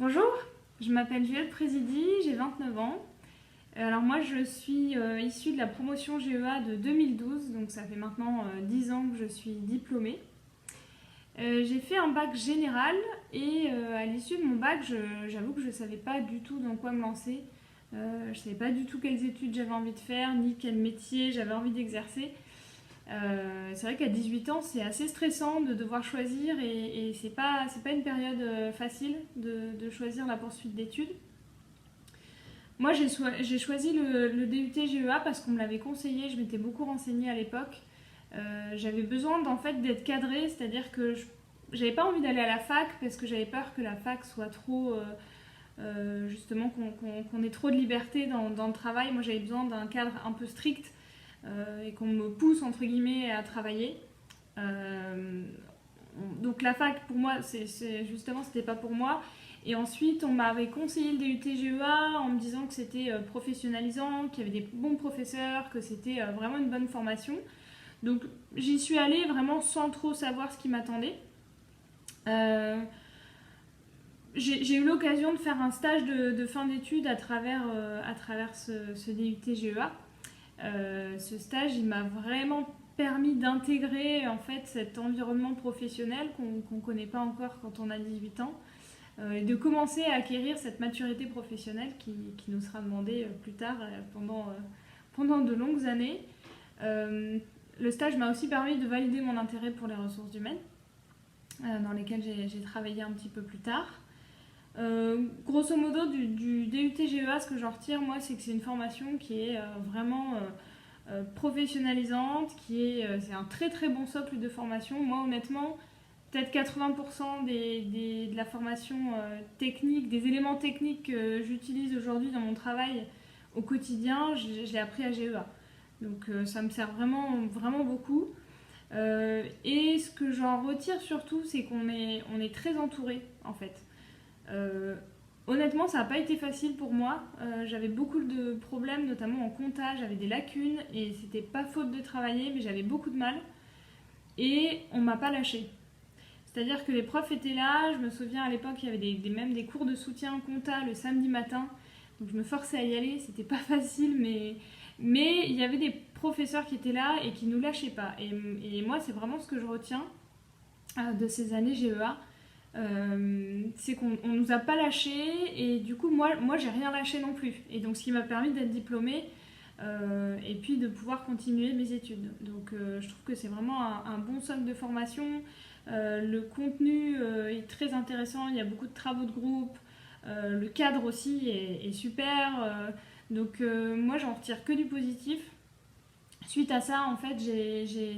Bonjour, je m'appelle Juliette Présidi, j'ai 29 ans. Alors moi je suis issue de la promotion GEA de 2012, donc ça fait maintenant 10 ans que je suis diplômée. J'ai fait un bac général et à l'issue de mon bac, j'avoue que je ne savais pas du tout dans quoi me lancer. Je ne savais pas du tout quelles études j'avais envie de faire, ni quel métier j'avais envie d'exercer. C'est vrai qu'à 18 ans, c'est assez stressant de devoir choisir et c'est pas une période facile de choisir la poursuite d'études. Moi, j'ai choisi le DUT GEA parce qu'on me l'avait conseillé, je m'étais beaucoup renseignée à l'époque. J'avais besoin d'être cadrée, c'est-à-dire que j'avais pas envie d'aller à la fac parce que j'avais peur que la fac soit trop justement qu'on ait trop de liberté dans le travail. Moi, j'avais besoin d'un cadre un peu strict et qu'on me pousse entre guillemets à travailler. Donc la fac pour moi, justement, c'était pas pour moi. Et ensuite, on m'avait conseillé le DUT GEA en me disant que c'était professionnalisant, qu'il y avait des bons professeurs, que c'était vraiment une bonne formation. Donc j'y suis allée vraiment sans trop savoir ce qui m'attendait. J'ai eu l'occasion de faire un stage de fin d'études à travers ce DUT GEA. Ce stage, il m'a vraiment permis d'intégrer en fait cet environnement professionnel qu'on ne connaît pas encore quand on a 18 ans et de commencer à acquérir cette maturité professionnelle qui nous sera demandée plus tard pendant de longues années. Le stage m'a aussi permis de valider mon intérêt pour les ressources humaines dans lesquelles j'ai travaillé un petit peu plus tard. Grosso modo, du DUT GEA, ce que j'en retire, moi, c'est que c'est une formation qui est vraiment professionnalisante, c'est un très très bon socle de formation. Moi, honnêtement, peut-être 80% de la formation technique, des éléments techniques que j'utilise aujourd'hui dans mon travail au quotidien, je l'ai appris à GEA. Donc ça me sert vraiment, vraiment beaucoup. Et ce que j'en retire surtout, c'est qu'on est très entouré en fait. Honnêtement, ça n'a pas été facile pour moi. J'avais beaucoup de problèmes, notamment en compta, j'avais des lacunes et c'était pas faute de travailler, mais j'avais beaucoup de mal. Et on m'a pas lâché. C'est-à-dire que les profs étaient là, je me souviens à l'époque, il y avait même des cours de soutien compta le samedi matin. Donc je me forçais à y aller, c'était pas facile, mais il y avait des professeurs qui étaient là et qui nous lâchaient pas. Et moi, c'est vraiment ce que je retiens de ces années GEA. C'est qu'on nous a pas lâchés et du coup moi j'ai rien lâché non plus et donc ce qui m'a permis d'être diplômée et puis de pouvoir continuer mes études. Donc je trouve que c'est vraiment un bon socle de formation. Le contenu est très intéressant, il y a beaucoup de travaux de groupe, le cadre aussi est super. Donc moi j'en retire que du positif. Suite à ça en fait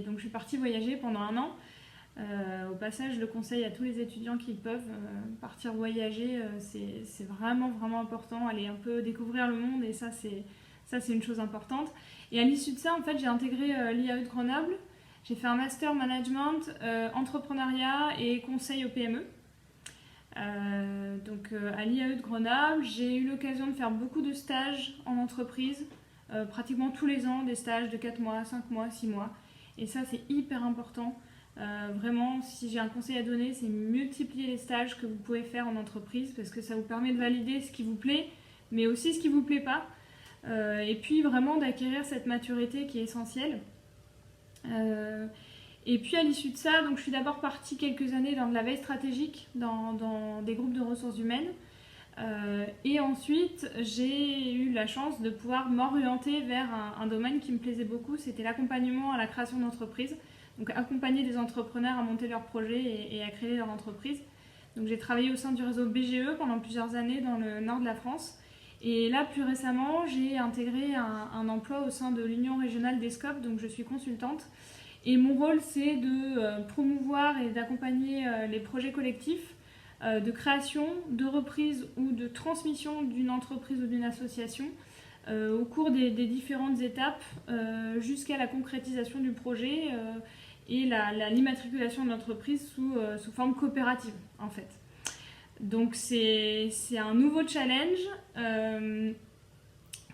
donc je suis partie voyager pendant un an. Au passage, je le conseille à tous les étudiants qui peuvent partir voyager. C'est vraiment, vraiment important. Aller un peu découvrir le monde et ça, c'est une chose importante. Et à l'issue de ça, en fait, j'ai intégré l'IAE de Grenoble. J'ai fait un master management, entrepreneuriat et conseil aux PME. Donc à l'IAE de Grenoble, j'ai eu l'occasion de faire beaucoup de stages en entreprise, pratiquement tous les ans, des stages de 4 mois, 5 mois, 6 mois. Et ça, c'est hyper important. Vraiment, si j'ai un conseil à donner, c'est multiplier les stages que vous pouvez faire en entreprise parce que ça vous permet de valider ce qui vous plaît, mais aussi ce qui vous plaît pas. Et puis vraiment d'acquérir cette maturité qui est essentielle. Et puis à l'issue de ça, donc je suis d'abord partie quelques années dans de la veille stratégique, dans des groupes de ressources humaines. Et ensuite, j'ai eu la chance de pouvoir m'orienter vers un domaine qui me plaisait beaucoup, c'était l'accompagnement à la création d'entreprises. Donc accompagner des entrepreneurs à monter leurs projets et à créer leur entreprise. Donc j'ai travaillé au sein du réseau BGE pendant plusieurs années dans le nord de la France. Et là, plus récemment, j'ai intégré un emploi au sein de l'Union régionale des SCOP, donc je suis consultante. Et mon rôle, c'est de promouvoir et d'accompagner les projets collectifs de création, de reprise ou de transmission d'une entreprise ou d'une association au cours des différentes étapes jusqu'à la concrétisation du projet et l'immatriculation de l'entreprise sous forme coopérative en fait. Donc c'est un nouveau challenge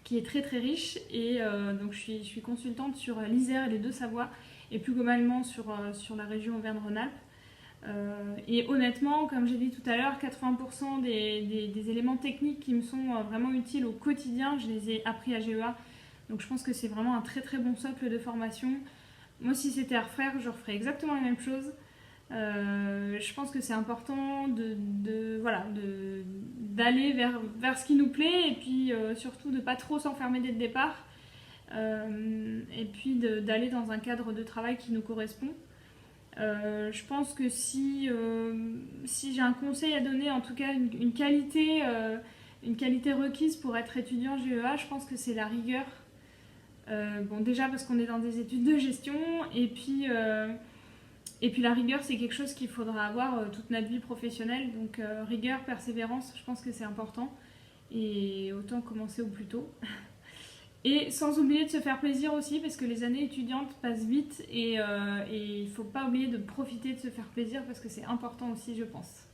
qui est très très riche et donc je suis consultante sur l'Isère et les Deux-Savoies et plus globalement sur la région Auvergne-Rhône-Alpes. Et honnêtement, comme j'ai dit tout à l'heure, 80% des éléments techniques qui me sont vraiment utiles au quotidien, je les ai appris à GEA. Donc je pense que c'est vraiment un très très bon socle de formation. Moi, si c'était à refaire, je referais exactement la même chose. Je pense que c'est important d'aller vers ce qui nous plaît et puis surtout de ne pas trop s'enfermer dès le départ et puis d'aller dans un cadre de travail qui nous correspond. Je pense que si j'ai un conseil à donner, en tout cas une qualité requise pour être étudiant GEA, je pense que c'est la rigueur. Bon, déjà parce qu'on est dans des études de gestion et puis la rigueur, c'est quelque chose qu'il faudra avoir toute notre vie professionnelle. Donc rigueur, persévérance, je pense que c'est important. Et autant commencer au plus tôt. Et sans oublier de se faire plaisir aussi, parce que les années étudiantes passent vite. Et il ne faut pas oublier de profiter de se faire plaisir, parce que c'est important aussi, je pense.